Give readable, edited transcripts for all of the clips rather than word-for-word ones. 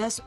10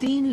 3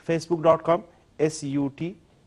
facebook.com/SUT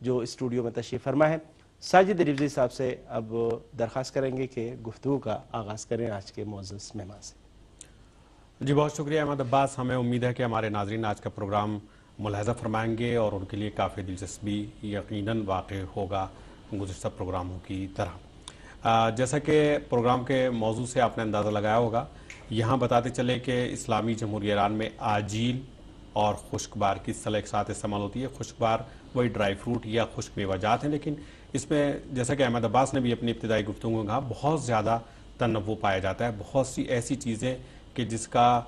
جو studio میں تشریف فرما ہے. ساجد رفضی صاحب سے اب درخواست کریں گے کہ گفتگو کا آغاز کریں آج کے معزز مہمان سے. جی بہت شکریہ احمد عباس. ہمیں امید ہے کہ ہمارے ناظرین آج کا پروگرام ملاحظہ فرمائیں گے اور ان کے لیے کافی دلچسپی یقیناً واقع ہوگا گزشتہ پروگراموں کی طرح. جیسا کہ پروگرام کے موضوع سے آپ نے اندازہ لگایا ہوگا, یہاں بتاتے چلے کہ اسلامی جمہوریہ ایران میں آجیل اور خشک بار کی اصطلاح ایک ساتھ استعمال ہوتی ہے. خشک بار وہی ڈرائی فروٹ یا خشک میوہ جات ہیں, لیکن اس میں جیسا کہ احمد عباس نے بھی اپنی ابتدائی گفتگو میں کہا بہت زیادہ تنوع پایا جاتا ہے. بہت سی ایسی چیزیں کہ جس کا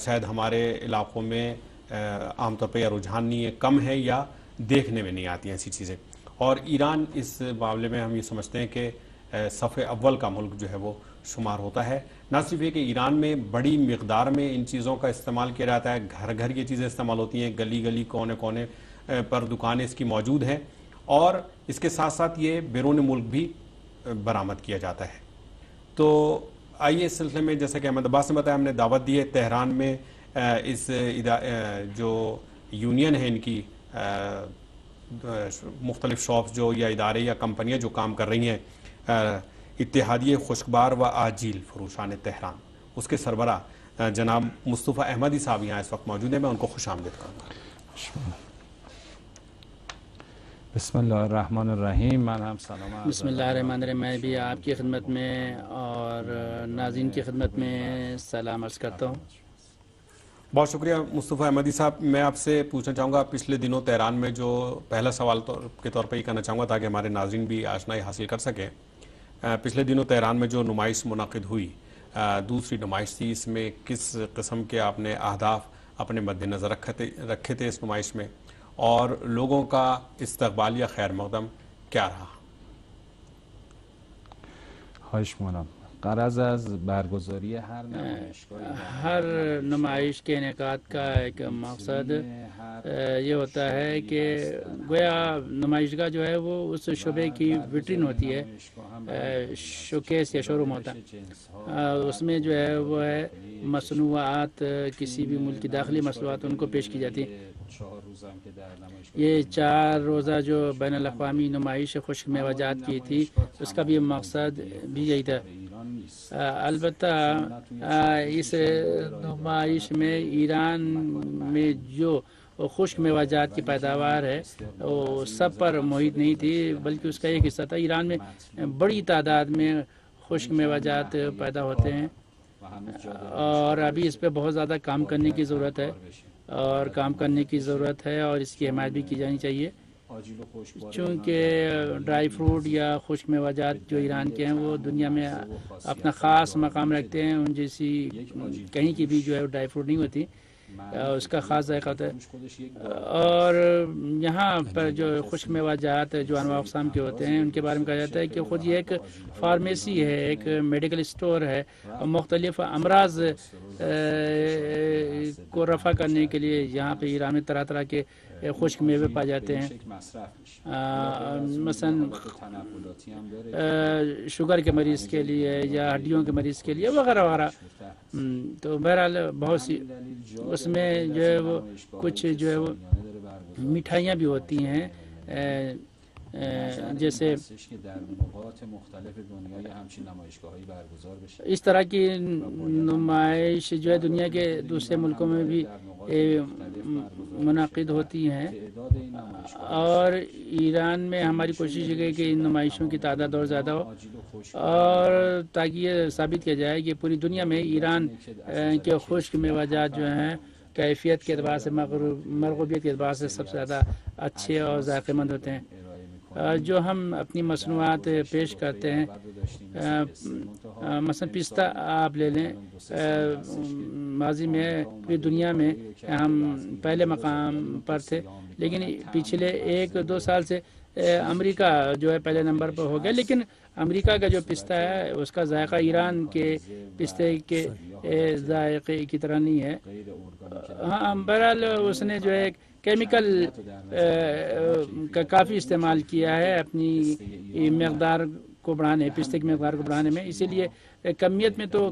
شاید ہمارے علاقوں میں عام طور پہ یا رجحان نہیں ہے, کم ہے یا دیکھنے میں نہیں آتی ایسی چیزیں. اور ایران اس معاملے میں ہم یہ سمجھتے ہیں کہ صف اول کا ملک جو ہے وہ شمار ہوتا ہے. نہ صرف یہ کہ ایران میں بڑی مقدار میں ان چیزوں کا استعمال کیا جاتا ہے, گھر گھر یہ چیزیں استعمال ہوتی ہیں, گلی گلی کونے کونے پر دکانیں اس کی موجود ہیں, اور اس کے ساتھ ساتھ یہ بیرون ملک بھی برآمد کیا جاتا ہے. تو آئیے اس سلسلے میں, جیسا کہ احمد عباس نے بتایا, ہم نے دعوت دی ہے تہران میں اس جو یونین ہے ان کی مختلف شاپس جو یا ادارے یا کمپنیاں جو کام کر رہی ہیں, اتحادیہ خشکبار و آجیل فروشان تہران, اس کے سربراہ جناب مصطفیٰ احمدی صاحب یہاں اس وقت موجود ہیں. میں ان کو خوش آمدید کروں گا. بسم اللہ الرحمن الرحیم. سلام. بسم اللہ الرحمن الرحیم. میں بھی آپ کی خدمت میں اور ناظرین کی خدمت میں سلام عرض کرتا ہوں. بہت شکریہ مصطفیٰ احمدی صاحب. میں آپ سے پوچھنا چاہوں گا, پچھلے دنوں تہران میں جو پہلا سوال کے طور پہ یہ کرنا چاہوں گا تاکہ ہمارے ناظرین بھی آشنائی حاصل کر سکیں. پچھلے دنوں تہران میں جو نمائش منعقد ہوئی, دوسری نمائش تھی, اس میں کس قسم کے آپ نے اہداف اپنے مد نظر رکھے تھے اس نمائش میں, اور لوگوں کا استقبال یا خیر مقدم کیا رہا؟ خواہش می‌کنم. غرض از برگزاری ہر نمائش کے انعقاد کا ایک مقصد یہ ہوتا ہے کہ گویا نمائشگاہ جو ہے وہ اس شعبے کی وٹرن ہوتی ہے, شوکیس یا شو روم ہوتا ہے. اس میں جو ہے وہ ہے مصنوعات, کسی بھی ملک کی داخلی مصنوعات ان کو پیش کی جاتی ہیں. یہ 4 روزہ جو بین الاقوامی نمائش خشک میوہ جات کی تھی, اس کا بھی مقصد بھی یہی تھا. البتہ اس نمائش میں ایران میں جو خشک میوہ جات کی پیداوار ہے وہ سب پر محیط نہیں تھی, بلکہ اس کا ایک حصہ تھا. ایران میں بڑی تعداد میں خشک میوہ جات پیدا ہوتے ہیں, اور ابھی اس پہ بہت زیادہ کام کرنے کی ضرورت ہے, اور اس کی حمایت بھی کی جانی چاہیے. چونکہ ڈرائی فروٹ یا خشک میوہ جات جو ایران کے ہیں وہ دنیا میں اپنا خاص مقام رکھتے ہیں. ان جیسی کہیں کی بھی جو ہے ڈرائی فروٹ نہیں ہوتی, اس کا خاص ذائقہ ہوتا ہے. اور یہاں پر جو خشک میوہ جات جو انواع اقسام کے ہوتے ہیں ان کے بارے میں کہا جاتا ہے کہ خود یہ ایک فارمیسی ہے, ایک میڈیکل اسٹور ہے, اور مختلف امراض کو رفع کرنے کے لیے یہاں پہ ایران میں طرح طرح کے خشک میوے پائے جاتے ہیں. مثلا شوگر کے مریض کے لیے یا ہڈیوں کے مریض کے لیے وغیرہ وغیرہ. تو بہرحال بہت سی اس میں جو ہے وہ کچھ جو ہے وہ مٹھائیاں بھی ہوتی ہیں, جیسے اس طرح کی نمائش جو ہے دنیا کے دوسرے ملکوں میں بھی منعقد ہوتی ہیں, اور ایران میں ہماری کوشش ہے کہ ان نمائشوں کی تعداد اور زیادہ ہو, اور تاکہ یہ ثابت کیا جائے کہ پوری دنیا میں ایران کے خشک میوہ جات جو ہیں کیفیت کے اعتبار سے, مرغوبیت کے اعتبار سے سب سے زیادہ اچھے اور ذائقہ مند ہوتے ہیں. جو ہم اپنی مصنوعات پیش کرتے ہیں, مثلا پستہ آپ لے لیں, ماضی میں پوری دنیا میں ہم پہلے مقام پر تھے, لیکن پچھلے 1-2 سال سے امریکہ جو ہے پہلے نمبر پر ہو گیا. لیکن امریکہ کا جو پستہ ہے اس کا ذائقہ ایران کے پستے کے ذائقے کی طرح نہیں ہے. ہاں, بہرحال اس نے جو ہے کیمیکل کا کافی استعمال کیا ہے اپنی مقدار کو بڑھانے, پستے کی مقدار کو بڑھانے میں. اسی لیے کمیت میں تو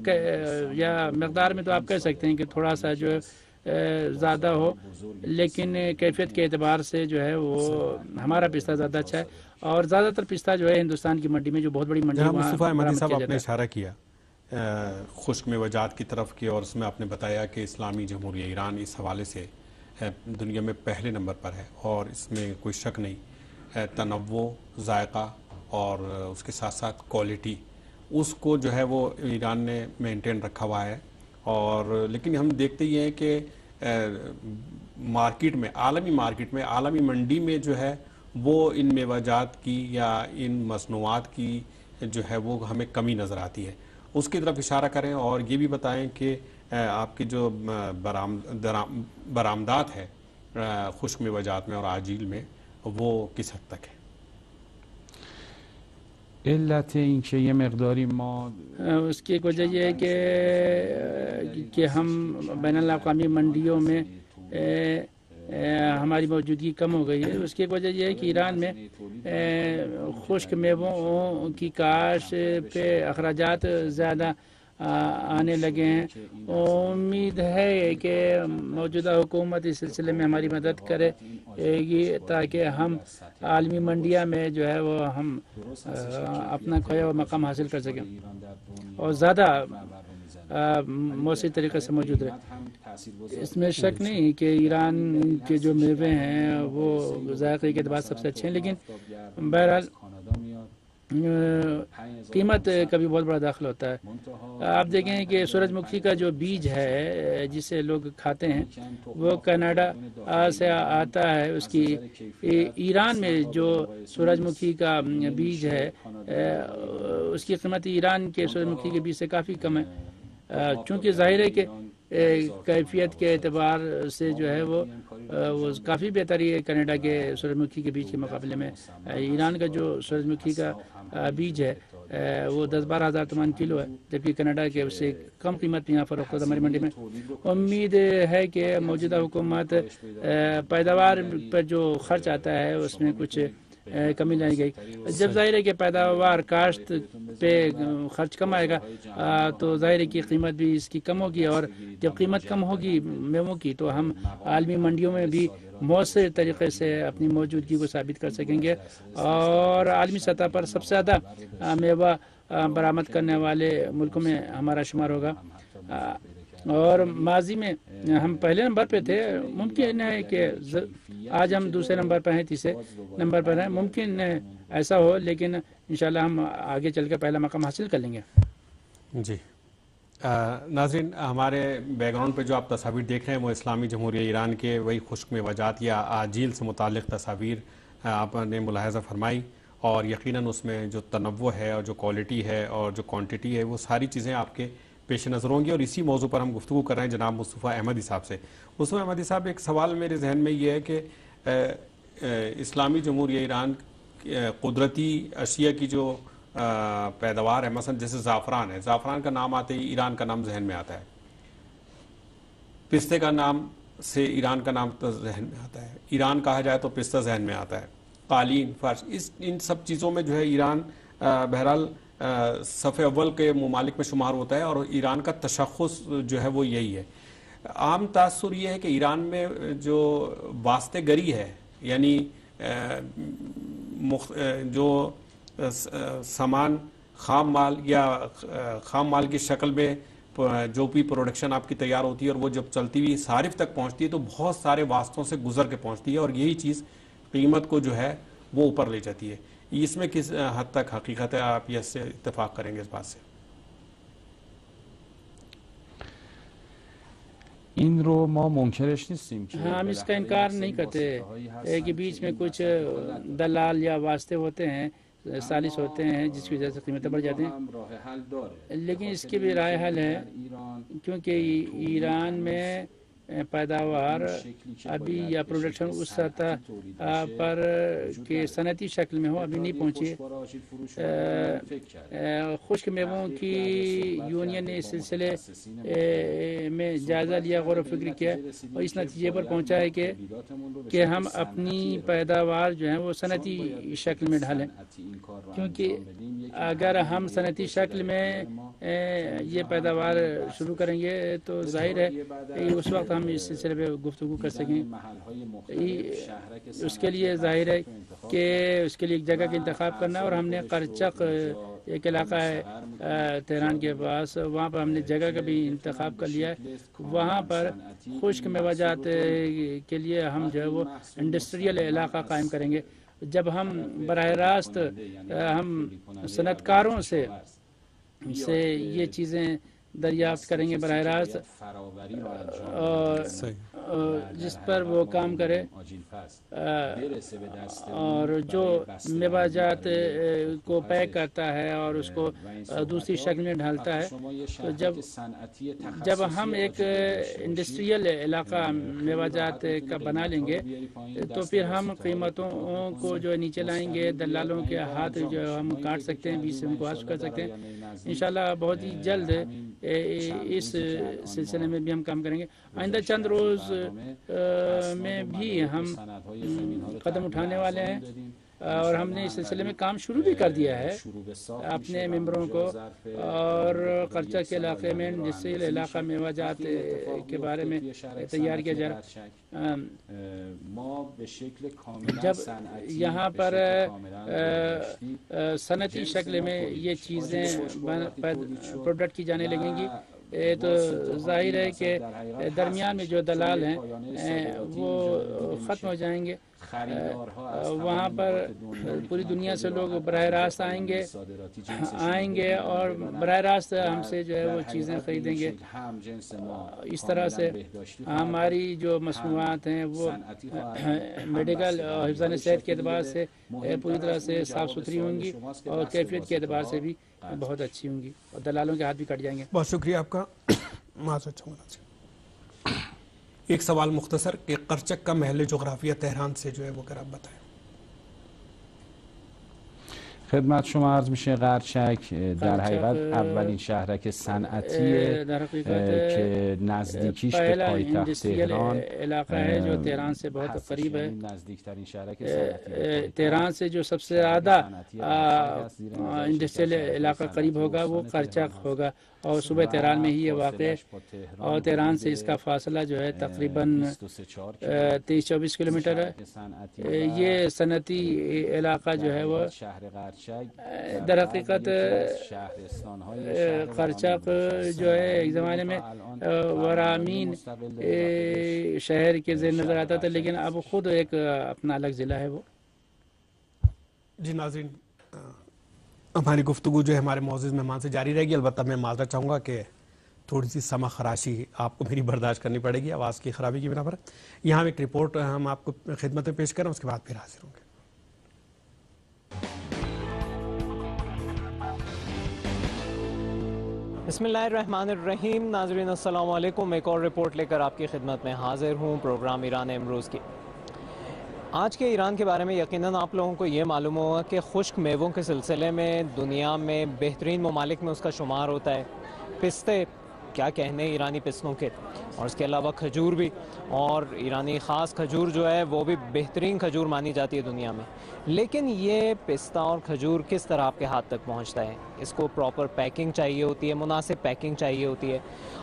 یا مقدار میں تو آپ کہہ سکتے ہیں کہ تھوڑا سا جو زیادہ ہو، لیکن کیفیت کے اعتبار سے جو ہے وہ ہمارا پستہ زیادہ اچھا ہے، اور زیادہ تر پستہ جو ہے ہندوستان کی منڈی میں جو بہت بڑی منڈی ہے جناب وہاں مصطفیٰ احمدی برآمد صاحب کیا آپ جاتا نے ہے۔ اشارہ کیا خشک میوجات کی طرف کی، اور اس میں آپ نے بتایا کہ اسلامی جمہوریہ ایران اس حوالے سے دنیا میں پہلے نمبر پر ہے، اور اس میں کوئی شک نہیں، تنوع، ذائقہ اور اس کے ساتھ ساتھ کوالٹی، اس کو جو ہے وہ ایران نے مینٹین رکھا ہوا ہے۔ اور لیکن ہم دیکھتے ہی ہیں کہ مارکیٹ میں، عالمی منڈی میں جو ہے وہ ان میوجات کی یا ان مصنوعات کی جو ہے وہ ہمیں کمی نظر آتی ہے، اس کی طرف اشارہ کریں، اور یہ بھی بتائیں کہ آپ کی جو برآمدات ہے خشک میوجات میں اور آجیل میں وہ کس حد تک ہے؟ علت این که یه مقداری ما اس کی ایک وجہ یہ ہے کہ ہم بین الاقوامی منڈیوں میں ہماری موجودگی کم ہو گئی ہے۔ اس کی ایک وجہ یہ ہے کہ ایران میں خشک میووں کی کاشت پہ اخراجات زیادہ آنے لگے ہیں۔ امید ہے کہ موجودہ حکومت اس سلسلے میں ہماری مدد کرے گی تاکہ ہم عالمی منڈیا میں جو ہے وہ ہم اپنا کھویا ہوا مقام حاصل کر سکیں اور زیادہ موثر طریقے سے موجود رہے۔ اس میں شک نہیں کہ ایران کے جو میوے ہیں وہ ذائقے کے اعتبار سب سے اچھے ہیں، لیکن بہرحال قیمت کا بھی بہت بڑا داخل ہوتا ہے۔ آپ دیکھیں کہ سورج مکھی کا جو بیج ہے جسے لوگ کھاتے ہیں وہ کینیڈا سے آتا ہے۔ اس کی ایران میں جو سورج مکھی کا بیج ہے اس کی قیمت ایران کے سورج مکھی کے بیج سے کافی کم ہے، چونکہ ظاہر ہے کہ کیفیت کے اعتبار سے جو ہے وہ کافی بہتری ہے کینیڈا کے سورج مکھی کے بیج کے مقابلے میں۔ ایران کا جو سورج مکھی کا بیج ہے وہ 10-12 ہزار تومان کلو ہے، جبکہ کینیڈا کے اس سے کم قیمت میں یہاں فروخت ہوتا ہے ہماری منڈی میں۔ امید ہے کہ موجودہ حکومت پیداوار پر جو خرچ آتا ہے اس میں کچھ کمی لائی گئی۔ جب ظاہر ہے کہ پیداوار کاشت پہ خرچ کم آئے گا تو ظاہر ہے کہ قیمت بھی اس کی کم ہوگی، اور جب قیمت کم ہوگی میووں کی تو ہم عالمی منڈیوں میں بھی مؤثر طریقے سے اپنی موجودگی کو ثابت کر سکیں گے، اور عالمی سطح پر سب سے زیادہ میوہ برآمد کرنے والے ملکوں میں ہمارا شمار ہوگا۔ اور ماضی میں ہم پہلے نمبر پہ تھے، ممکن ہے کہ آج ہم دوسرے نمبر پر ہیں، تیسرے نمبر پر ہیں، ممکن ایسا ہو، لیکن انشاءاللہ ہم آگے چل کے پہلا مقام حاصل کر لیں گے۔ جی ناظرین، ہمارے بیک گراؤنڈ پہ جو آپ تصاویر دیکھ رہے ہیں وہ اسلامی جمہوریہ ایران کے وہی خشک میوجات یا آجیل سے متعلق تصاویر آپ نے ملاحظہ فرمائی، اور یقیناً اس میں جو تنوع ہے اور جو کوالٹی ہے اور جو کوانٹٹی ہے وہ ساری چیزیں آپ کے پیش نظر ہوں گی، اور اسی موضوع پر ہم گفتگو کر رہے ہیں جناب مصطفیٰ احمدی صاحب سے۔ مصطفیٰ احمدی صاحب، ایک سوال میرے ذہن میں یہ ہے کہ اسلامی جمہوریہ ایران قدرتی اشیاء کی جو پیداوار ہے، مثلا جیسے زعفران ہے، زعفران کا نام آتے ہی ایران کا نام ذہن میں آتا ہے، پستے کا نام سے ایران کا نام ذہن میں آتا ہے، ایران کہا جائے تو پستہ ذہن میں آتا ہے، قالین، فرش، ان سب چیزوں میں جو ہے ایران بہرحال صف اول کے ممالک میں شمار ہوتا ہے، اور ایران کا تشخص جو ہے وہ یہی ہے۔ عام تاثر یہ ہے کہ ایران میں جو واسطے گری ہے، یعنی جو سامان خام مال یا خام مال کی شکل میں جو بھی پروڈکشن آپ کی تیار ہوتی ہے اور وہ جب چلتی ہوئی صارف تک پہنچتی ہے تو بہت سارے واسطوں سے گزر کے پہنچتی ہے، اور یہی چیز قیمت کو جو ہے وہ اوپر لے جاتی ہے۔ اس میں کس حد تک حقیقت ہے، آپ اس سے اتفاق کریں گے اس بات سے؟ این رو ما منکرش نیستیم که ہم اس کا انکار نہیں کرتے کہ بیچ میں کچھ دلال یا واسطے ہوتے ہیں، سالس ہوتے ہیں، جس کی وجہ سے قیمتیں بڑھ جاتی ہیں، لیکن اس کی بھی رائے حل ہے، کیونکہ ایران میں پیداوار ابھی یا پروڈکشن اس سطح پر کہ صنعتی شکل میں ہو ابھی نہیں پہنچی۔ خشک میووں کی یونین نے اس سلسلے میں جائزہ لیا، غور و فکر کیا، اور اس نتیجے پر پہنچا ہے کہ ہم اپنی پیداوار جو ہے وہ صنعتی شکل میں ڈھالیں، کیونکہ اگر ہم صنعتی شکل میں یہ پیداوار شروع کریں گے تو ظاہر ہے اس وقت ہم اس سلسلے پہ گفتگو کر سکیں. اس کے لیے ظاہر ہے کہ اس کے لیے ایک جگہ کا انتخاب کرنا ہے، اور ہم نے قرچق ایک علاقہ ہے تہران کے پاس، وہاں پر ہم نے جگہ کا بھی انتخاب کر لیا ہے. وہاں پر خشک میوہ جات کے لیے ہم جو ہے وہ انڈسٹریل علاقہ قائم کریں گے. جب ہم براہ راست ہم صنعت کاروں سے یہ چیزیں دریافت کریں گے براہ راست، جس پر وہ کام کرے، اور جو میوہ جات کو پیک کرتا ہے اور اس کو دوسری شکل میں ڈھالتا ہے. تو جب ہم ایک انڈسٹریل علاقہ میوہ جات کا بنا لیں گے تو پھر ہم قیمتوں کو جو نیچے لائیں گے، دلالوں کے ہاتھ جو ہم کاٹ سکتے ہیں، بیچ سے ان کو حذف کر سکتے ہیں. انشاءاللہ بہت ہی جلد اس سلسلے میں بھی ہم کام کریں گے. آئندہ چند روز میں بھی ہم قدم اٹھانے والے ہیں، اور ہم نے اس سلسلے میں کام شروع بھی کر دیا ہے اپنے ممبروں کو، اور قرچہ کے علاقے میں انڈسٹریل علاقہ میوہ جات کے بارے میں تیار کیا جا رہا. جب یہاں پر صنعتی شکل میں یہ چیزیں پروڈکٹ کی جانے لگیں گی تو ظاہر ہے کہ درمیان میں جو دلال ہیں وہ ختم ہو جائیں گے. وہاں پر پوری دنیا سے لوگ براہ راست آئیں گے اور براہ راست ہم سے جو ہے وہ چیزیں خریدیں گے. اس طرح سے ہماری جو مصنوعات ہیں وہ میڈیکل اور حفظان صحت کے اعتبار سے پوری طرح سے صاف ستھری ہوں گی، اور کیفیت کے اعتبار سے بھی بہت اچھی ہوں گی، اور دلالوں کے ہاتھ بھی کٹ جائیں گے. بہت شکریہ آپ کا. ایک سوال مختصر کہ قرچک کا محل جغرافیہ تهران سے جو ہے وہ اگر آپ بتائیں. خدمت شما عرض میشه قرچک در حقیقت اولین شهرک صنعتیه که نزدیکیش به پایتخت تهران علاقہ ہے جو تہران سے بہت قریب ہے. نزدیکترین شهرک صنعتی تہران سے جو سب سے زیادہ انڈسٹریل علاقہ قریب ہوگا وہ قرچک ہوگا، اور صوبہ تہران میں ہی یہ واقع ہے، اور تہران سے اس کا فاصلہ جو ہے تقریباً 23-24 کلومیٹر ہے. یہ صنعتی علاقہ جو ہے وہ در حقیقت قرچک جو ہے ایک زمانے میں ورامین شہر کے ذہن نظر آتا تھا، لیکن اب خود ایک اپنا الگ ضلع ہے وہ. جی ناظرین، ہماری گفتگو جو ہے ہمارے معزز مہمان سے جاری رہے گی. البتہ میں معذرت چاہوں گا کہ تھوڑی سی سمع خراشی آپ کو میری برداشت کرنی پڑے گی آواز کی خرابی کی بنا پر. یہاں ایک رپورٹ ہم آپ کو خدمت میں پیش کریں، اس کے بعد پھر حاضر ہوں گے. بسم اللہ الرحمن الرحیم. ناظرین السلام علیکم. ایک اور رپورٹ لے کر آپ کی خدمت میں حاضر ہوں پروگرام ایران امروز کی. آج کے ایران کے بارے میں یقیناً آپ لوگوں کو یہ معلوم ہوگا کہ خشک میووں کے سلسلے میں دنیا میں بہترین ممالک میں اس کا شمار ہوتا ہے. پستے کیا کہنے ایرانی پستوں کے، اور اس کے علاوہ کھجور بھی، اور ایرانی خاص کھجور جو ہے وہ بھی بہترین کھجور مانی جاتی ہے دنیا میں. لیکن یہ پستہ اور کھجور کس طرح آپ کے ہاتھ تک پہنچتا ہے؟ اس کو پراپر پیکنگ چاہیے ہوتی ہے، مناسب پیکنگ چاہیے ہوتی ہے،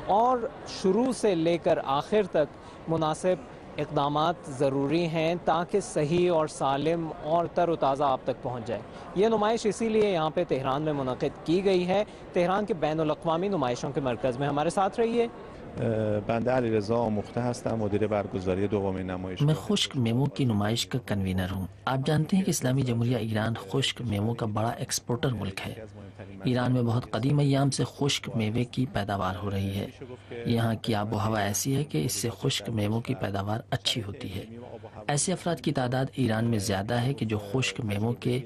اور شروع سے لے کر آخر تک مناسب اقدامات ضروری ہیں تاکہ صحیح اور سالم اور تر و تازہ آپ تک پہنچ جائے. یہ نمائش اسی لیے یہاں پہ تہران میں منعقد کی گئی ہے. تہران کے بین الاقوامی نمائشوں کے مرکز میں ہمارے ساتھ رہیے. بنده علیرضا آموخته هستم، مدیر برگزاری دومین نمایش. میں خشک میووں کی نمائش کا کنوینر ہوں. آپ جانتے ہیں کہ اسلامی جمہوریہ ایران خشک میووں کا بڑا ایکسپورٹر ملک ہے. ایران میں بہت قدیم ایام سے خشک میوے کی پیداوار ہو رہی ہے. یہاں کی آب و ہوا ایسی ہے کہ اس سے خشک میووں کی پیداوار اچھی ہوتی ہے. ایسے افراد کی تعداد ایران میں زیادہ ہے کہ جو خشک میووں کے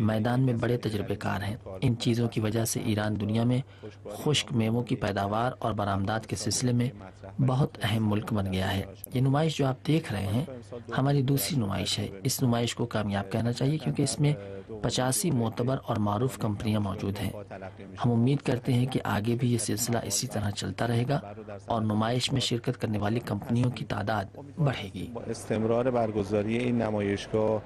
میدان میں بڑے تجربے کار ہیں. ان چیزوں کی وجہ سے ایران دنیا میں خشک میووں کی پیداوار اور برآمدات کے سلسلے میں بہت اہم ملک بن گیا ہے. یہ نمائش جو آپ دیکھ رہے ہیں ہماری دوسری نمائش ہے. اس نمائش کو کامیاب کہنا چاہیے کیونکہ اس میں 85 معتبر اور معروف کمپنیاں موجود ہیں. ہم امید کرتے ہیں کہ آگے بھی یہ سلسلہ اسی طرح چلتا رہے گا اور نمائش میں شرکت کرنے والی کمپنیوں کی تعداد بڑھے گی. استمرار برگزاری این نمایشگاه.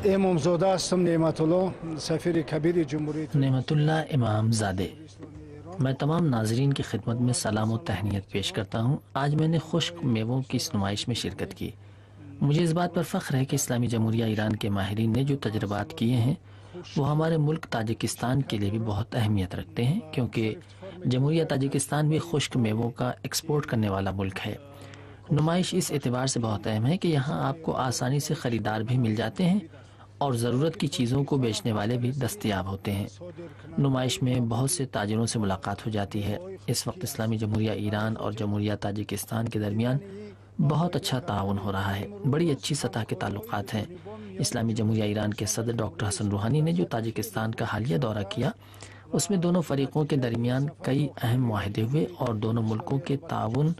امامزاده هستم، نعمت الله، سفیر کبیر جمهوری نعمت اللہ امام زادے. میں تمام ناظرین کی خدمت میں سلام و تہنیت پیش کرتا ہوں۔ آج میں نے خشک میووں کی اس نمائش میں شرکت کی۔ مجھے اس بات پر فخر ہے کہ اسلامی جمہوریہ ایران کے ماہرین نے جو تجربات کیے ہیں وہ ہمارے ملک تاجکستان کے لیے بھی بہت اہمیت رکھتے ہیں، کیونکہ جمہوریہ تاجکستان بھی خشک میووں کا ایکسپورٹ کرنے والا ملک ہے۔ نمائش اس اعتبار سے بہت اہم ہے کہ یہاں آپ کو آسانی سے خریدار بھی مل جاتے ہیں اور ضرورت کی چیزوں کو بیچنے والے بھی دستیاب ہوتے ہیں۔ نمائش میں بہت سے تاجروں سے ملاقات ہو جاتی ہے۔ اس وقت اسلامی جمہوریہ ایران اور جمہوریہ تاجکستان کے درمیان بہت اچھا تعاون ہو رہا ہے، بڑی اچھی سطح کے تعلقات ہیں۔ اسلامی جمہوریہ ایران کے صدر ڈاکٹر حسن روحانی نے جو تاجکستان کا حالیہ دورہ کیا، اس میں دونوں فریقوں کے درمیان کئی اہم معاہدے ہوئے اور دونوں ملکوں کے تعاون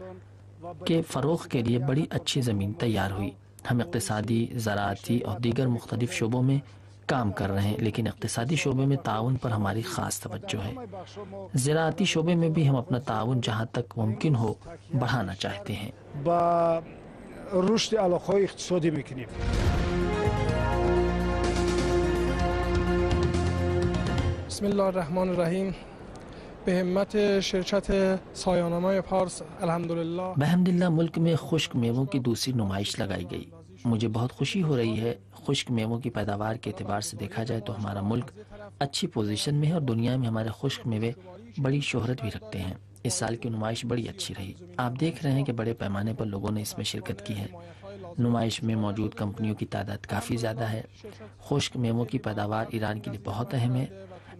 کے فروغ کے لیے بڑی اچھی زمین تیار ہوئی۔ ہم اقتصادی، زراعتی اور دیگر مختلف شعبوں میں کام کر رہے ہیں، لیکن اقتصادی شعبے میں تعاون پر ہماری خاص توجہ ہے۔ زراعتی شعبے میں بھی ہم اپنا تعاون جہاں تک ممکن ہو بڑھانا چاہتے ہیں۔ با رشد علاقه‌های اقتصادی میکنیم. بسم الله الرحمن الرحیم. به همت شرکت سایه‌نامه پارس الحمدللہ. بحمداللہ ملک میں خشک میووں کی دوسری نمائش لگائی گئی۔ مجھے بہت خوشی ہو رہی ہے۔ خشک میووں کی پیداوار کے اعتبار سے دیکھا جائے تو ہمارا ملک اچھی پوزیشن میں ہے اور دنیا میں ہمارے خشک میوے بڑی شہرت بھی رکھتے ہیں۔ اس سال کی نمائش بڑی اچھی رہی۔ آپ دیکھ رہے ہیں کہ بڑے پیمانے پر لوگوں نے اس میں شرکت کی ہے۔ نمائش میں موجود کمپنیوں کی تعداد کافی زیادہ ہے۔ خشک میووں کی پیداوار ایران کے لیے بہت اہم ہے۔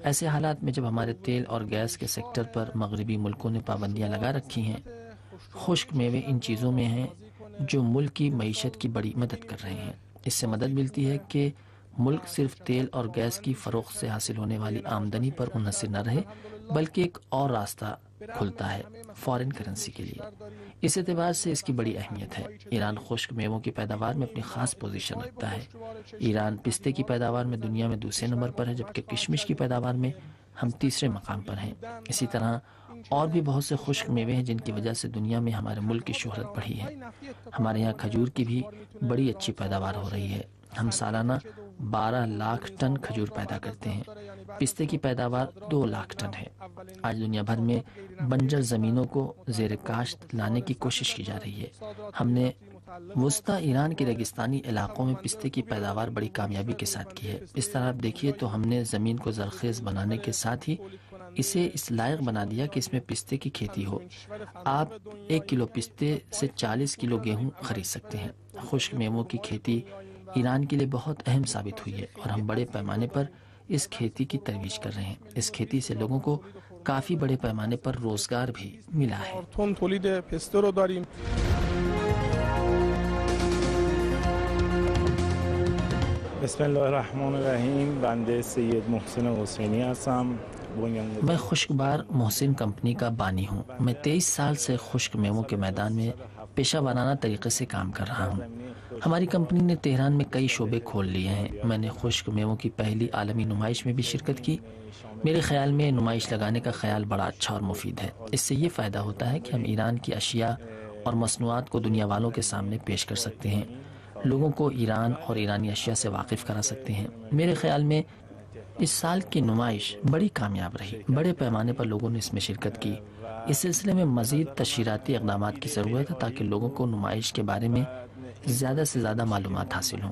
ایسے حالات میں جب ہمارے تیل اور گیس کے سیکٹر پر مغربی ملکوں نے پابندیاں لگا رکھی ہیں، خشک میوے ان چیزوں میں ہیں جو ملک کی معیشت کی بڑی مدد کر رہے ہیں۔ اس سے مدد ملتی ہے کہ ملک صرف تیل اور گیس کی فروخت سے حاصل ہونے والی آمدنی پر منحصر نہ رہے، بلکہ ایک اور راستہ کھلتا ہے فارن کرنسی کے لیے۔ اس اعتبار سے اس کی بڑی اہمیت ہے۔ ایران خشک میووں کی پیداوار میں اپنی خاص پوزیشن رکھتا ہے۔ ایران پستے کی پیداوار میں دنیا میں دوسرے نمبر پر ہے، جبکہ کشمش کی پیداوار میں ہم تیسرے مقام پر ہیں۔ اسی طرح اور بھی بہت سے خشک میوے ہیں جن کی وجہ سے دنیا میں ہمارے ملک کی شہرت بڑھی ہے۔ ہمارے یہاں کھجور کی بھی بڑی اچھی پیداوار ہو رہی ہے۔ ہم سالانہ 12 لاکھ ٹن کھجور پیدا کرتے ہیں۔ پستے کی پیداوار 2 لاکھ ٹن ہے۔ آج دنیا بھر میں بنجر زمینوں کو زیر کاشت لانے کی کوشش کی جا رہی ہے۔ ہم نے وسطی ایران کے ریگستانی علاقوں میں پستے کی پیداوار بڑی کامیابی کے ساتھ کی ہے۔ اس طرح آپ دیکھیے تو ہم نے زمین کو زرخیز بنانے کے ساتھ ہی اسے اس لائق بنا دیا کہ اس میں پستے کی کھیتی ہو۔ آپ 1 کلو پستے سے 40 کلو گیہوں خرید سکتے ہیں۔ خشک میووں کی کھیتی ایران کے لیے بہت اہم ثابت ہوئی ہے اور ہم بڑے پیمانے پر اس کھیتی کی ترویج کر رہے ہیں۔ اس کھیتی سے لوگوں کو کافی بڑے پیمانے پر روزگار بھی ملا ہے۔ تولید پسته رو داریم. بسم الله الرحمن الرحیم. بنده سید محسن حسینی هستم. میں خشک بار محسن کمپنی کا بانی ہوں۔ میں 23 سال سے خشک میووں کے میدان میں پیشہ ورانہ طریقے سے کام کر رہا ہوں۔ ہماری کمپنی نے تہران میں کئی شعبے کھول لیے ہیں۔ میں نے خشک میووں کی پہلی عالمی نمائش میں بھی شرکت کی۔ میرے خیال میں نمائش لگانے کا خیال بڑا اچھا اور مفید ہے۔ اس سے یہ فائدہ ہوتا ہے کہ ہم ایران کی اشیاء اور مصنوعات کو دنیا والوں کے سامنے پیش کر سکتے ہیں، لوگوں کو ایران اور ایرانی اشیاء سے واقف کرا سکتے ہیں۔ میرے خیال میں اس سال کی نمائش بڑی کامیاب رہی۔ بڑے پیمانے پر لوگوں نے اس میں شرکت کی۔ اس سلسلے میں مزید تشہیراتی اقدامات کی ضرورت ہے تاکہ لوگوں کو نمائش کے بارے میں زیادہ سے زیادہ معلومات حاصل ہوں۔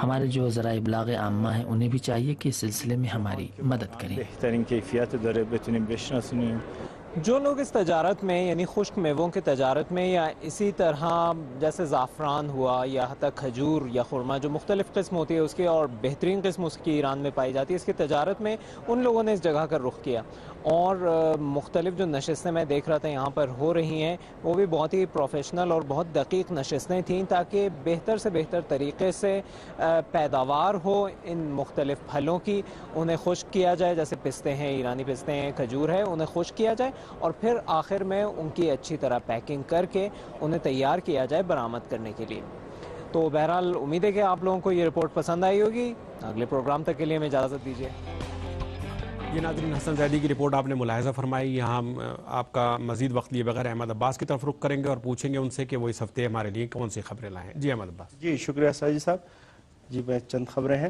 ہمارے جو ذرائع ابلاغ عامہ ہیں انہیں بھی چاہیے کہ اس سلسلے میں ہماری مدد کریں۔ بہترین کیفیت داره بتونیم بشناسونیم. جو لوگ اس تجارت میں یعنی خشک میووں کے تجارت میں یا اسی طرح جیسے زعفران ہوا یا حتی کھجور یا خرما جو مختلف قسم ہوتی ہے اس کی اور بہترین قسم اس کی ایران میں پائی جاتی ہے، اس کی تجارت میں ان لوگوں نے اس جگہ کا رخ کیا اور مختلف جو نشستیں میں دیکھ رہا تھا یہاں پر ہو رہی ہیں وہ بھی بہت ہی پروفیشنل اور بہت دقیق نشستیں تھیں تاکہ بہتر سے بہتر طریقے سے پیداوار ہو ان مختلف پھلوں کی، انہیں خشک کیا جائے، جیسے پستے ہیں، ایرانی پستے ہیں، کھجور ہے، انہیں خشک کیا جائے اور پھر آخر میں ان کی اچھی طرح پیکنگ کر کے انہیں تیار کیا جائے برآمد کرنے کے لیے۔ تو بہرحال امید ہے کہ آپ لوگوں کو یہ رپورٹ پسند آئی ہوگی۔ اگلے پروگرام تک کے لیے ہمیں اجازت دیجیے۔ یہ ناظرین حسن زیدی کی رپورٹ آپ نے ملاحظہ فرمائی۔ یہاں ہم آپ کا مزید وقت لیے بغیر احمد عباس کی طرف رخ کریں گے اور پوچھیں گے ان سے کہ وہ اس ہفتے ہمارے لیے کون سی خبریں لائے ہیں۔ جی احمد عباس۔ جی شکریہ ساجد صاحب۔ جی میں چند خبریں ہیں۔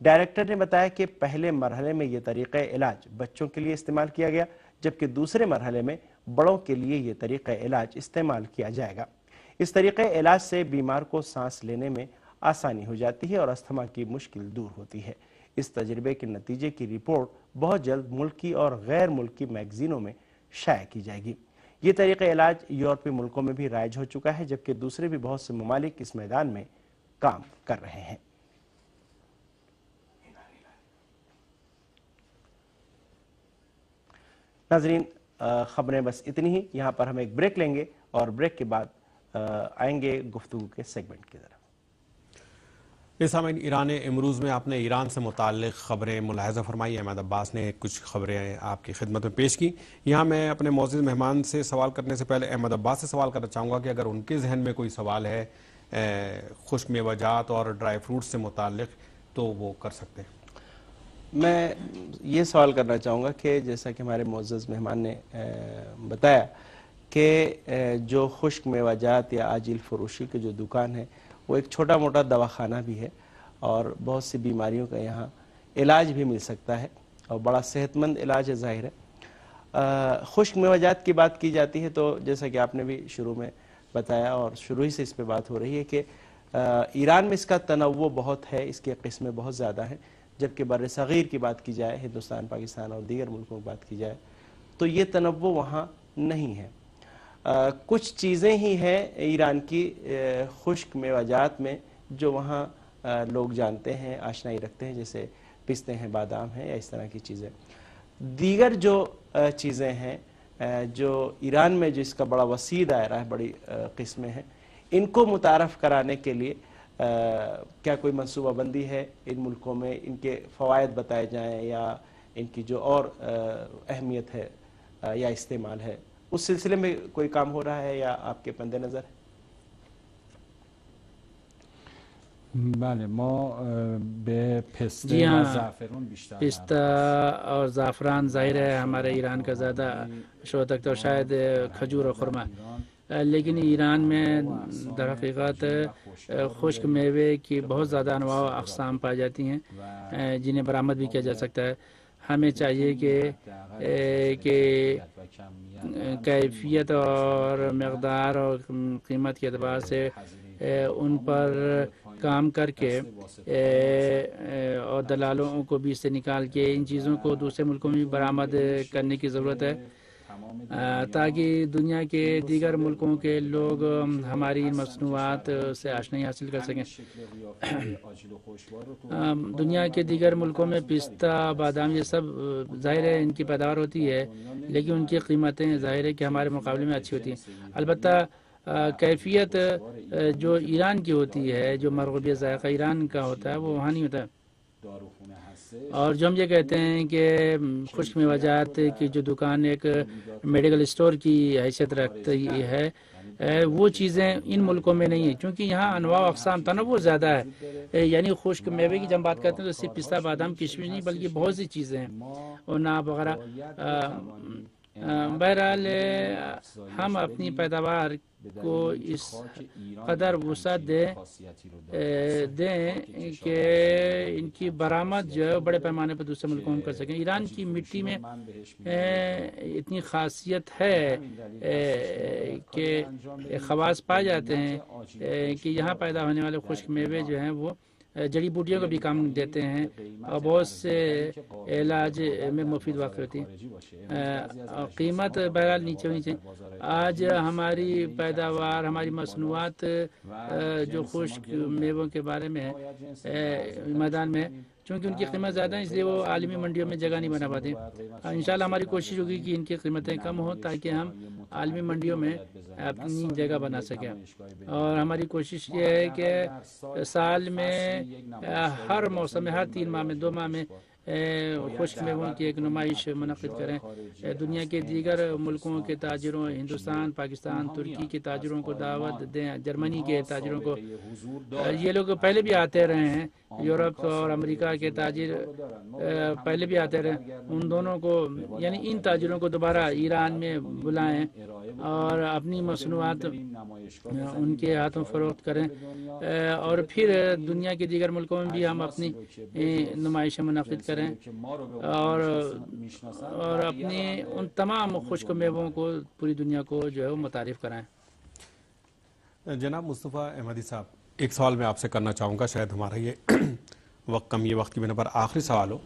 ڈائریکٹر نے بتایا کہ پہلے مرحلے میں یہ طریقہ علاج بچوں کے لیے استعمال کیا گیا، جبکہ دوسرے مرحلے میں بڑوں کے لیے یہ طریقہ علاج استعمال کیا جائے گا۔ اس طریقہ علاج سے بیمار کو سانس لینے میں آسانی ہو جاتی ہے اور استھما کی مشکل دور ہوتی ہے۔ اس تجربے کے نتیجے کی رپورٹ بہت جلد ملکی اور غیر ملکی میگزینوں میں شائع کی جائے گی۔ یہ طریقہ علاج یورپی ملکوں میں بھی رائج ہو چکا ہے، جبکہ دوسرے بھی بہت سے ممالک اس میدان میں کام کر رہے ہیں۔ ناظرین، خبریں بس اتنی ہی۔ یہاں پر ہم ایک بریک لیں گے اور بریک کے بعد آئیں گے گفتگو کے سیگمنٹ کی طرف۔ سامعین، ایران امروز میں آپ نے ایران سے متعلق خبریں ملاحظہ فرمائی۔ احمد عباس نے کچھ خبریں آپ کی خدمت میں پیش کی۔ یہاں میں اپنے معزز مہمان سے سوال کرنے سے پہلے احمد عباس سے سوال کرنا چاہوں گا کہ اگر ان کے ذہن میں کوئی سوال ہے خشک میوہ جات اور ڈرائی فروٹ سے متعلق تو وہ کر سکتے ہیں۔ میں یہ سوال کرنا چاہوں گا کہ جیسا کہ ہمارے معزز مہمان نے بتایا کہ جو خشک میوہ جات یا عاجل فروشی کے جو دکان ہے وہ ایک چھوٹا موٹا دواخانہ بھی ہے اور بہت سی بیماریوں کا یہاں علاج بھی مل سکتا ہے اور بڑا صحت مند علاج ہے ظاہر ہے۔ خشک میوہ جات کی بات کی جاتی ہے تو جیسا کہ آپ نے بھی شروع میں بتایا اور شروع ہی سے اس پہ بات ہو رہی ہے کہ ایران میں اس کا تنوع بہت ہے، اس کی قسمیں بہت زیادہ ہیں، جبکہ بر صغیر کی بات کی جائے، ہندوستان، پاکستان اور دیگر ملکوں کی بات کی جائے تو یہ تنوع وہاں نہیں ہے۔ کچھ چیزیں ہی ہیں ایران کی خشک میوہ جات میں جو وہاں لوگ جانتے ہیں، آشنائی رکھتے ہیں، جیسے پستے ہیں، بادام ہیں یا اس طرح کی چیزیں۔ دیگر جو چیزیں ہیں جو ایران میں جو اس کا بڑا وسیع دائرہ ہے، بڑی قسمیں ہیں، ان کو متعارف کرانے کے لیے کیا کوئی منصوبہ بندی ہے ان ملکوں میں، ان کے فوائد بتائے جائیں یا ان کی جو اور اہمیت ہے یا استعمال ہے، اس سلسلے میں کوئی کام ہو رہا ہے یا آپ کے پندِ نظر ہے؟ بله، ما به پسته جی و ہاں، زعفران بیشتر پستہ اور زعفران ظاہر ہے ہمارے ایران کا زیادہ شعبہ تک، تو شاید کھجور اور خرما، لیکن ایران میں در حقیقت خشک میوے کی بہت زیادہ انواع و اقسام پائی جاتی ہیں جنہیں برآمد بھی کیا جا سکتا ہے۔ ہمیں چاہیے کہ کیفیت اور مقدار اور قیمت کے اعتبار سے ان پر کام کر کے اور دلالوں کو بھی اس سے نکال کے ان چیزوں کو دوسرے ملکوں میں بھی برآمد کرنے کی ضرورت ہے تاکہ دنیا کے دیگر ملکوں کے لوگ ہماری ان مصنوعات سے آشنائی حاصل کر سکیں۔ دنیا کے دیگر ملکوں میں پستہ، بادام، یہ سب ظاہر ہے ان کی پیداوار ہوتی ہے، لیکن ان کی قیمتیں ظاہر ہے کہ ہمارے مقابلے میں اچھی ہوتی ہیں۔ البتہ کیفیت جو ایران کی ہوتی ہے، جو مرغوبیت ذائقہ ایران کا ہوتا ہے، وہ وہاں نہیں ہوتا ہے۔ اور جو ہم یہ کہتے ہیں کہ خشک میوہ جات کی جو دکان ایک میڈیکل اسٹور کی حیثیت رکھتی ہے، وہ چیزیں ان ملکوں میں نہیں ہیں، کیونکہ یہاں انواع و اقسام تنوع زیادہ ہے۔ یعنی خشک میوے کی جب بات کرتے ہیں تو صرف پستہ، بادام، کشمش نہیں بلکہ بہت سی چیزیں ہیں، اناب وغیرہ۔ بہرحال ہم اپنی پیداوار کو اس قدر وسعت دیں کہ ان کی برآمد جو ہے بڑے پیمانے پر دوسرے ملکوں میں کر سکیں۔ ایران کی مٹی میں اتنی خاصیت ہے کہ خواص پائے جاتے ہیں کہ یہاں پیدا ہونے والے خشک میوے جو ہیں وہ جڑی بوٹیوں کو بھی کام دیتے ہیں اور بہت سے علاج میں مفید واقع ہوتی ہیں۔ قیمت بہرحال نیچے ہونی چاہیے۔ آج ہماری پیداوار، ہماری مصنوعات جو خشک میووں کے بارے میں ہے میدان میں، چونکہ ان کی قیمت زیادہ ہے اس لیے وہ عالمی منڈیوں میں جگہ نہیں بنا پاتے۔ انشاءاللہ ہماری کوشش ہوگی کہ ان کی قیمتیں کم ہوں تاکہ ہم عالمی منڈیوں میں اپنی جگہ بنا سکیں۔ اور ہماری کوشش یہ ہے کہ سال میں ہر موسم میں، ہر 3 ماہ میں، 2 ماہ میں خشک میووں کی ایک نمائش منعقد کریں۔ دنیا کے دیگر ملکوں کے تاجروں، ہندوستان، پاکستان، ترکی کے تاجروں کو دعوت دیں، جرمنی کے تاجروں کو۔ یہ لوگ پہلے بھی آتے رہے ہیں یورپ اور امریکہ کے تاجر پہلے بھی آتے رہے، ان دونوں کو یعنی ان تاجروں کو دوبارہ ایران میں بلائیں اور اپنی مصنوعات ان کے ہاتھوں فروخت کریں، اور پھر دنیا کے دیگر ملکوں میں بھی ہم اپنی نمائشیں منعقد کریں اور اپنے ان تمام خشک میووں کو پوری دنیا کو جو ہے وہ متعارف کرائیں۔ جناب مصطفیٰ احمدی صاحب، ایک سوال میں آپ سے کرنا چاہوں گا، شاید ہمارا یہ وقت کم، یہ وقت کی بنا پر آخری سوال ہو۔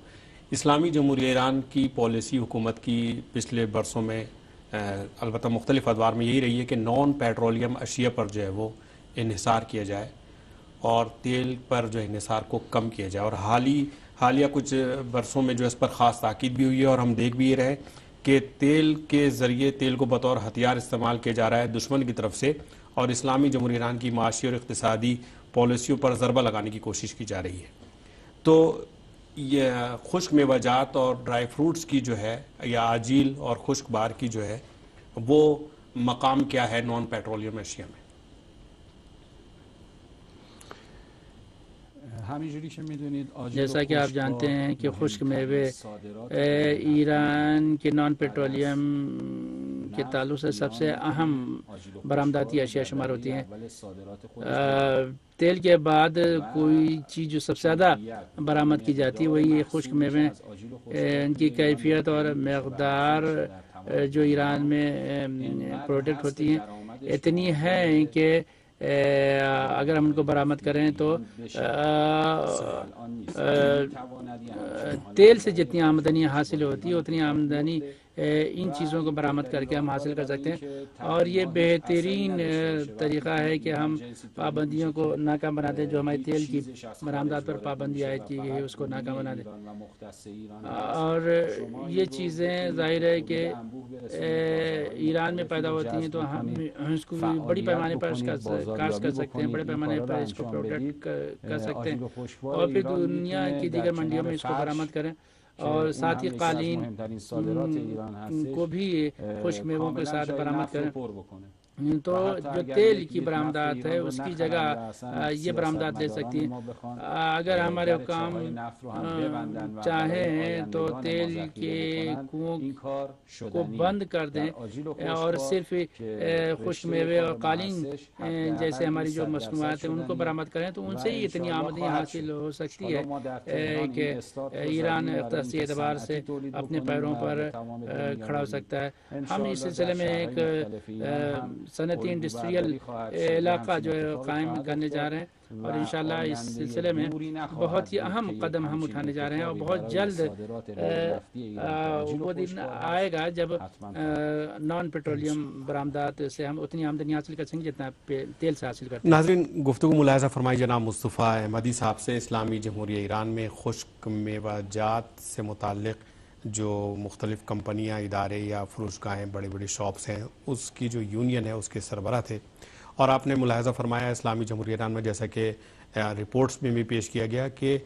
اسلامی جمہوریہ ایران کی پالیسی حکومت کی پچھلے برسوں میں البتہ مختلف ادوار میں یہی رہی ہے کہ نان پیٹرولیم اشیاء پر جو ہے وہ انحصار کیا جائے اور تیل پر جو انحصار کو کم کیا جائے، اور حالیہ کچھ برسوں میں جو اس پر خاص تاکید بھی ہوئی ہے، اور ہم دیکھ بھی یہ رہے کہ تیل کے ذریعے تیل کو بطور ہتھیار استعمال کیا جا رہا ہے دشمن کی طرف سے، اور اسلامی جمہوریہ ایران کی معاشی اور اقتصادی پالیسیوں پر ضربہ لگانے کی کوشش کی جا رہی ہے۔ تو یہ خشک میوہ جات اور ڈرائی فروٹس کی جو ہے یا آجیل اور خشک بار کی جو ہے وہ مقام کیا ہے نان پیٹرولیم اشیاء میں؟ جیسا کہ آپ جانتے ہیں کہ خشک میوے ایران کے نان پیٹرولیم کے تعلق سے سب سے اہم برآمداتی اشیاء شمار ہوتی ہیں۔ تیل کے بعد کوئی چیز جو سب سے زیادہ برآمد کی جاتی ہے وہی خشک میوے، ان کی کیفیت اور مقدار جو ایران میں پروڈکٹ ہوتی ہیں اتنی ہے کہ اگر ہم ان کو برآمد کریں تو تیل سے جتنی آمدنی حاصل ہوتی ہے اتنی آمدنی ان چیزوں کو برآمد کر کے ہم حاصل کر سکتے ہیں، اور یہ بہترین طریقہ ہے کہ ہم پابندیوں کو ناکام بنا دیں۔ جو ہمارے تیل کی برآمدات پر پابندی عائد کی گئی ہے اس کو ناکام بنا دیں، اور یہ چیزیں ظاہر ہے کہ ایران میں پیدا ہوتی ہیں تو ہم اس کو بڑی پیمانے پر کاشت کر سکتے ہیں، بڑے پیمانے پر اس کو پروڈکٹ کر سکتے ہیں اور پھر دنیا کی دیگر منڈیوں میں اس کو برآمد کریں، اور ساتھ ہی قالین کو بھی خشک میووں کے ساتھ برآمد کریں۔ تو جو تیل کی برآمدات ہے اس کی جگہ یہ برآمدات لے سکتی ہیں۔ اگر ہمارے حکام چاہیں تو تیل کے کنوؤں کو بند کر دیں اور صرف خشک میوے اور قالین جیسے ہماری جو مصنوعات ہیں ان کو برآمد کریں تو ان سے ہی اتنی آمدنی حاصل ہو سکتی ہے کہ ایران اقتصادی اعتبار سے اپنے پیروں پر کھڑا ہو سکتا ہے۔ ہم اس سلسلے میں ایک صنعتی انڈسٹریل علاقہ جو ہے قائم کرنے جا رہے ہیں، اور انشاءاللہ اس سلسلے میں بہت ہی اہم قدم ہم اٹھانے جا رہے ہیں، اور بہت جلد وہ دن آئے گا جب نان پیٹرولیم برآمدات سے ہم اتنی آمدنی حاصل کر سکیں جتنا تیل سے حاصل کرتے ہیں۔ ناظرین، گفتگو ملاحظہ فرمائی جناب مصطفیٰ احمدی صاحب سے اسلامی جمہوریہ ایران میں خشک میوہ جات سے متعلق جو مختلف کمپنیاں، ادارے یا فروشگاہیں، بڑی بڑی شاپس ہیں، اس کی جو یونین ہے اس کے سربراہ تھے، اور آپ نے ملاحظہ فرمایا اسلامی جمہوریہ ایران میں جیسا کہ رپورٹس میں بھی پیش کیا گیا کہ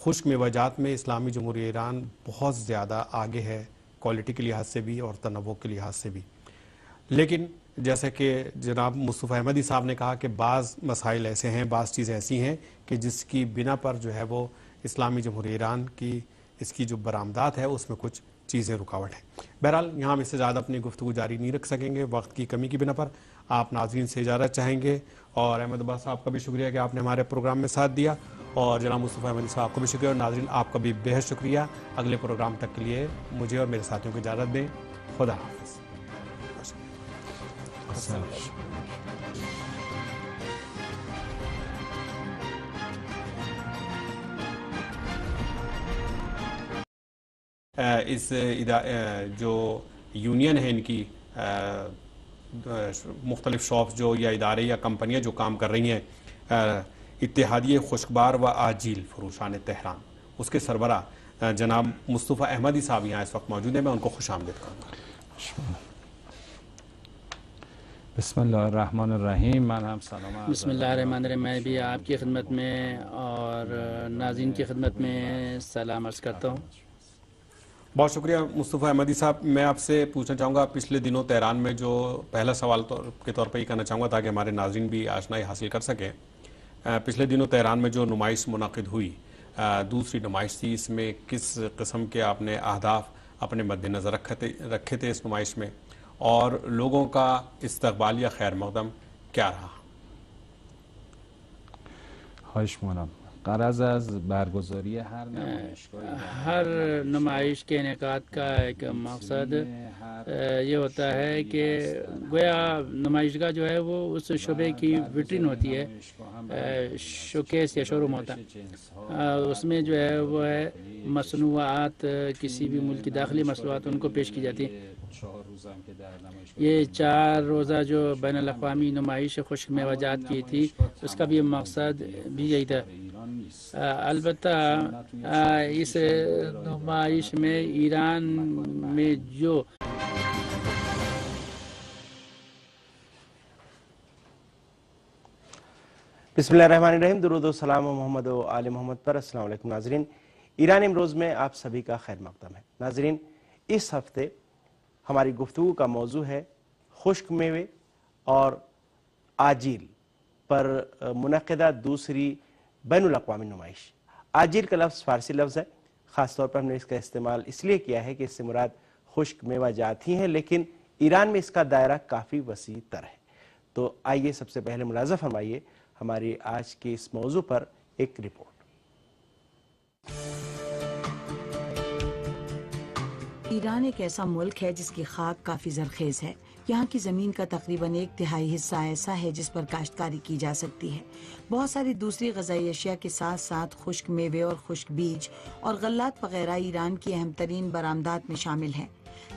خشک میوہ جات میں اسلامی جمہوریہ ایران بہت زیادہ آگے ہے، کوالٹی کے لحاظ سے بھی اور تنوع کے لحاظ سے بھی۔ لیکن جیسا کہ جناب مصطفیٰ احمدی صاحب نے کہا کہ بعض مسائل ایسے ہیں، بعض چیزیں ایسی ہیں کہ جس کی بنا پر جو ہے وہ اسلامی جمہوریہ ایران کی اس کی جو برآمدات ہے اس میں کچھ چیزیں رکاوٹ ہیں۔ بہرحال یہاں ہم اس سے زیادہ اپنی گفتگو جاری نہیں رکھ سکیں گے، وقت کی کمی کی بنا پر آپ ناظرین سے اجازت چاہیں گے، اور احمد عباس صاحب کا بھی شکریہ کہ آپ نے ہمارے پروگرام میں ساتھ دیا، اور جناب مصطفیٰ احمدی صاحب کو بھی شکریہ، اور ناظرین آپ کا بھی بہت شکریہ۔ اگلے پروگرام تک کے لیے مجھے اور میرے ساتھیوں کو اجازت دیں۔ خدا حافظ۔ اس جو یونین ہے ان کی مختلف شاپس جو یا ادارے یا کمپنیاں جو کام کر رہی ہیں، اتحادیہ خشکبار و آجیل فروشان تہران، اس کے سربراہ جناب مصطفیٰ احمدی صاحب یہاں اس وقت موجود ہیں، میں ان کو خوش آمدید کروں گا۔ بسم اللہ الرحمن الرحیم۔ بسم اللہ الرحمن الرحیم۔ میں بھی آپ کی خدمت میں اور ناظرین کی خدمت میں سلام عرض کرتا ہوں۔ بہت شکریہ مصطفیٰ احمدی صاحب۔ میں آپ سے پوچھنا چاہوں گا، پچھلے دنوں تہران میں جو پہلا سوال کے طور پر یہ کرنا چاہوں گا تاکہ ہمارے ناظرین بھی آشنائی حاصل کر سکیں، پچھلے دنوں تہران میں جو نمائش منعقد ہوئی دوسری نمائش تھی، اس میں کس قسم کے آپ نے اہداف اپنے مد نظر رکھے تھے اس نمائش میں، اور لوگوں کا استقبال یا خیر مقدم کیا رہا؟ خواهش می‌کنم. غرض از برگزاری ہر نمائش کے انعقاد کا ایک مقصد یہ ہوتا ہے کہ گویا نمائش گاہ جو ہے وہ اس شعبے کی وٹرن ہوتی ہے، شوکیس یا شو روم ہوتا ہے، اس میں جو ہے وہ ہے مصنوعات، کسی بھی ملک کی داخلی مصنوعات ان کو پیش کی جاتی ہیں۔ یہ 4 روزہ جو بین الاقوامی نمائش خشک میوہ جات کی تھی، اس کا بھی مقصد بھی یہی تھا۔ البتہ اس نمائش میں ایران میں جو بسم اللہ الرحمن الرحیم، درود و سلام محمد و آل محمد پر۔ السلام علیکم ناظرین، ایران امروز میں آپ سبھی کا خیر مقدم ہے۔ ناظرین، اس ہفتے ہماری گفتگو کا موضوع ہے خشک میوے اور آجیل پر منعقدہ دوسری بین الاقوامی نمائش۔ آجیل کا لفظ فارسی لفظ ہے، خاص طور پر ہم نے اس کا استعمال اس لیے کیا ہے کہ اس سے مراد خشک میوہ جات ہی ہیں، لیکن ایران میں اس کا دائرہ کافی وسیع تر ہے۔ تو آئیے سب سے پہلے ملاحظہ فرمائیے ہماری آج کے اس موضوع پر ایک رپورٹ۔ ایران ایک ایسا ملک ہے جس کی خاک کافی زرخیز ہے۔ یہاں کی زمین کا تقریباً 1/3 حصہ ایسا ہے جس پر کاشتکاری کی جا سکتی ہے۔ بہت ساری دوسری غذائی اشیاء کے ساتھ ساتھ خشک میوے اور خشک بیج اور غلات وغیرہ ایران کی اہم ترین برآمدات میں شامل ہیں۔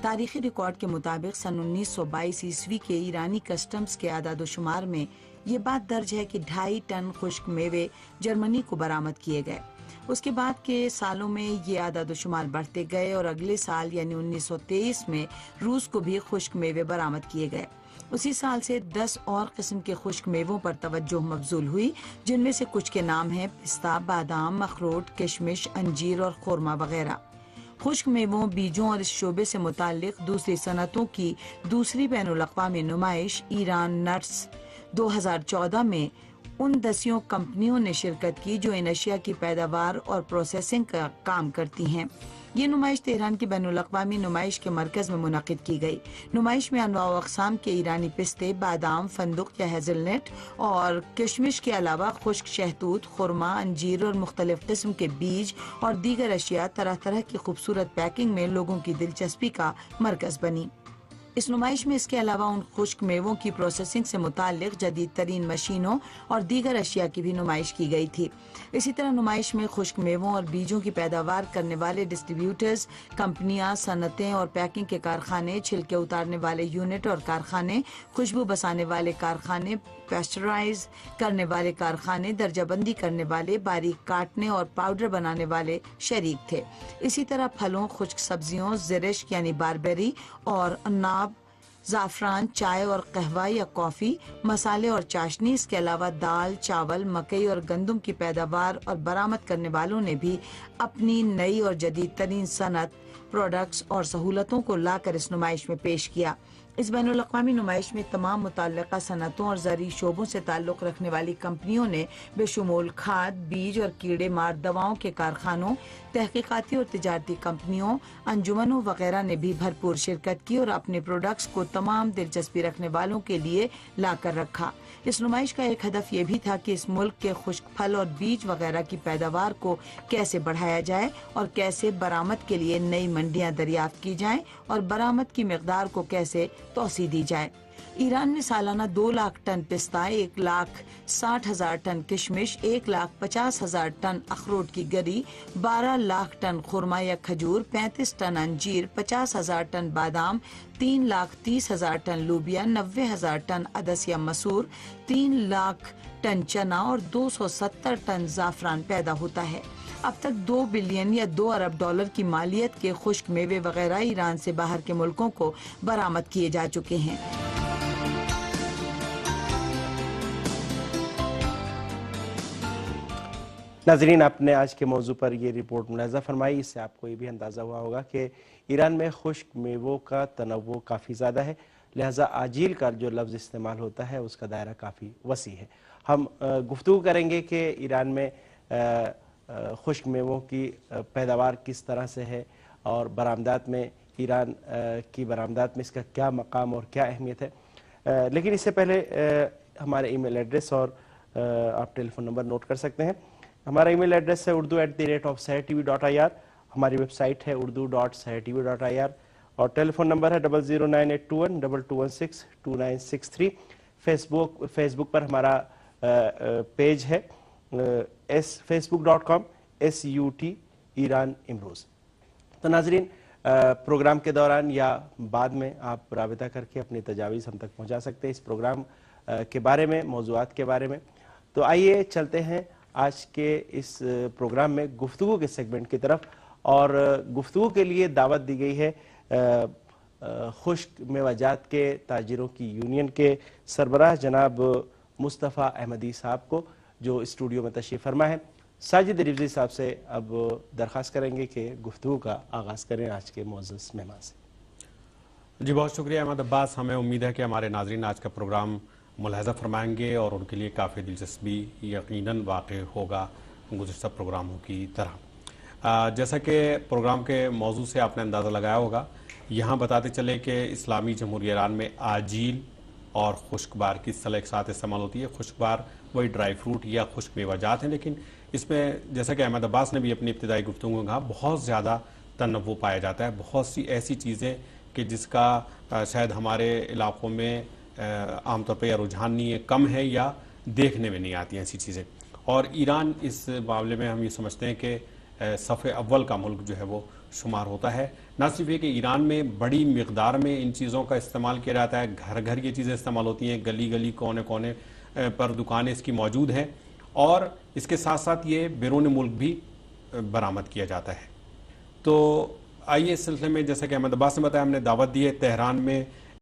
تاریخی ریکارڈ کے مطابق سن 1922 عیسوی کے ایرانی کسٹمز کے اعداد و شمار میں یہ بات درج ہے کہ 2.5 ٹن خشک میوے جرمنی کو برآمد کیے گئے۔ اس کے بعد کے سالوں میں یہ اعداد و شمار بڑھتے گئے اور اگلے سال یعنی 1923 میں روس کو بھی خشک میوے برآمد کیے گئے۔ اسی سال سے 10 اور قسم کے خشک میووں پر توجہ مبذول ہوئی، جن میں سے کچھ کے نام ہیں پستہ، بادام، اخروٹ، کشمش، انجیر اور خورما وغیرہ۔ خشک میووں، بیجوں اور اس شعبے سے متعلق دوسری صنعتوں کی دوسری بین الاقوامی نمائش ایران نٹس 2014 میں ان 10 کمپنیوں نے شرکت کی جو ان اشیاء کی پیداوار اور پروسیسنگ کا کام کرتی ہیں۔ یہ نمائش تہران کی بین الاقوامی نمائش کے مرکز میں منعقد کی گئی۔ نمائش میں انواع و اقسام کے ایرانی پستے، بادام، فندق یا ہیزل نٹ اور کشمش کے علاوہ خشک شہتوت، خورما، انجیر اور مختلف قسم کے بیج اور دیگر اشیاء طرح طرح کی خوبصورت پیکنگ میں لوگوں کی دلچسپی کا مرکز بنی۔ اس نمائش میں اس کے علاوہ ان خشک میووں کی پروسیسنگ سے متعلق جدید ترین مشینوں اور دیگر اشیاء کی بھی نمائش کی گئی تھی۔ اسی طرح نمائش میں خشک میووں اور بیجوں کی پیداوار کرنے والے ڈسٹریبیوٹرز، کمپنیاں، صنعتیں اور پیکنگ کے کارخانے، چھلکے اتارنے والے یونٹ اور کارخانے، خوشبو بسانے والے کارخانے، پیسچرائز کرنے والے کارخانے، درجہ بندی کرنے والے، باریک کاٹنے اور پاؤڈر بنانے والے شریک تھے۔ اسی طرح پھلوں، خشک سبزیوں، زرشک یعنی باربیری اور عناب، زعفران، چائے اور قہوہ یا کافی، مسالے اور چاشنی، اس کے علاوہ دال، چاول، مکئی اور گندم کی پیداوار اور برآمد کرنے والوں نے بھی اپنی نئی اور جدید ترین صنعت، پروڈکٹس اور سہولتوں کو لا کر اس نمائش میں پیش کیا۔ اس بین الاقوامی نمائش میں تمام متعلقہ صنعتوں اور زرعی شعبوں سے تعلق رکھنے والی کمپنیوں نے بشمول کھاد، بیج اور کیڑے مار دواؤں کے کارخانوں، تحقیقاتی اور تجارتی کمپنیوں، انجمنوں وغیرہ نے بھی بھرپور شرکت کی اور اپنے پروڈکٹس کو تمام دلچسپی رکھنے والوں کے لیے لا کر رکھا۔ اس نمائش کا ایک ہدف یہ بھی تھا کہ اس ملک کے خشک پھل اور بیج وغیرہ کی پیداوار کو کیسے بڑھایا جائے اور کیسے برآمد کے لیے نئی منڈیاں دریافت کی جائیں اور برآمد کی مقدار کو کیسے توسیع دی جائے۔ ایران نے سالانہ 2 لاکھ ٹن پستہ، 1,60,000 ٹن کشمش، 1,50,000 ٹن اخروٹ کی گری، 12 لاکھ ٹن خورما یا کھجور، 35 ٹن انجیر، 50,000 ٹن بادام، 3,30,000 ٹن لوبیا، 90,000 ٹن عدس یا مسور، 3 لاکھ ٹن چنا اور 270 ٹن زعفران پیدا ہوتا ہے۔ اب تک 2 بلین یا 2 ارب ڈالر کی مالیت کے خشک میوے وغیرہ ایران سے باہر کے ملکوں کو برآمد کیے جا چکے ہیں۔ ناظرین، آپ نے آج کے موضوع پر یہ رپورٹ ملاحظہ فرمائی، اس سے آپ کو یہ بھی اندازہ ہوا ہوگا کہ ایران میں خشک میووں کا تنوع کافی زیادہ ہے، لہٰذا آجیل کا جو لفظ استعمال ہوتا ہے اس کا دائرہ کافی وسیع ہے۔ ہم گفتگو کریں گے کہ ایران میں خشک میووں کی پیداوار کس طرح سے ہے اور برآمدات میں ایران کی برآمدات میں اس کا کیا مقام اور کیا اہمیت ہے. لیکن اس سے پہلے ہمارے ای میل ایڈریس اور آپ ٹیلی فون نمبر نوٹ کر سکتے ہیں. ہمارا ای میل ایڈریس ہے urdu@sahytv.ir. ہماری ویب سائٹ ہے urdu.sahytv.ir اور ٹیلی فون نمبر ہے 0098212216293. فیس بک پر ہمارا پیج ہے facebook.com/SUT ایران امروز. تو ناظرین پروگرام کے دوران یا بعد میں آپ رابطہ کر کے اپنی تجاویز ہم تک پہنچا سکتے ہیں اس پروگرام کے بارے میں، موضوعات کے بارے میں. تو آئیے چلتے ہیں آج کے اس پروگرام میں گفتگو کے سیگمنٹ کی طرف، اور گفتگو کے لیے دعوت دی گئی ہے خشک میوہ جات کے تاجروں کی یونین کے سربراہ جناب مصطفیٰ احمدی صاحب کو، جو اسٹوڈیو میں تشریف فرما ہے. ساجد رفضی صاحب سے اب درخواست کریں گے کہ گفتگو کا آغاز کریں آج کے معزز مہمان سے. جی بہت شکریہ احمد عباس. ہمیں امید ہے کہ ہمارے ناظرین آج کا پروگرام ملاحظہ فرمائیں گے اور ان کے لیے کافی دلچسپی یقیناً واقع ہوگا گزشتہ پروگراموں کی طرح. جیسا کہ پروگرام کے موضوع سے آپ نے اندازہ لگایا ہوگا، یہاں بتاتے چلے کہ اسلامی جمہوریہ ایران میں آجیل اور خشک بار کی اصطلاح ایک ساتھ استعمال ہوتی ہے. خشک بار وہی ڈرائی فروٹ یا خشک میوہ جات ہیں، لیکن اس میں جیسا کہ احمد عباس نے بھی اپنی ابتدائی گفتگو میں کہا، بہت زیادہ تنوع پایا جاتا ہے. بہت سی ایسی چیزیں کہ جس کا شاید ہمارے علاقوں میں عام طور پہ یا رجحان نہیں ہے، کم ہے یا دیکھنے میں نہیں آتی ایسی چیزیں. اور ایران اس معاملے میں ہم یہ سمجھتے ہیں کہ صف اول کا ملک جو ہے وہ شمار ہوتا ہے. نہ صرف یہ کہ ایران میں بڑی مقدار میں ان چیزوں کا استعمال کیا جاتا ہے، گھر گھر یہ چیزیں استعمال ہوتی ہیں، گلی گلی کونے کونے پر دکانیں اس کی موجود ہیں، اور اس کے ساتھ ساتھ یہ بیرون ملک بھی برآمد کیا جاتا ہے. تو آئیے اس سلسلے میں، جیسا کہ احمد عباس نے بتایا، ہم نے دعوت دی ہے تہران میں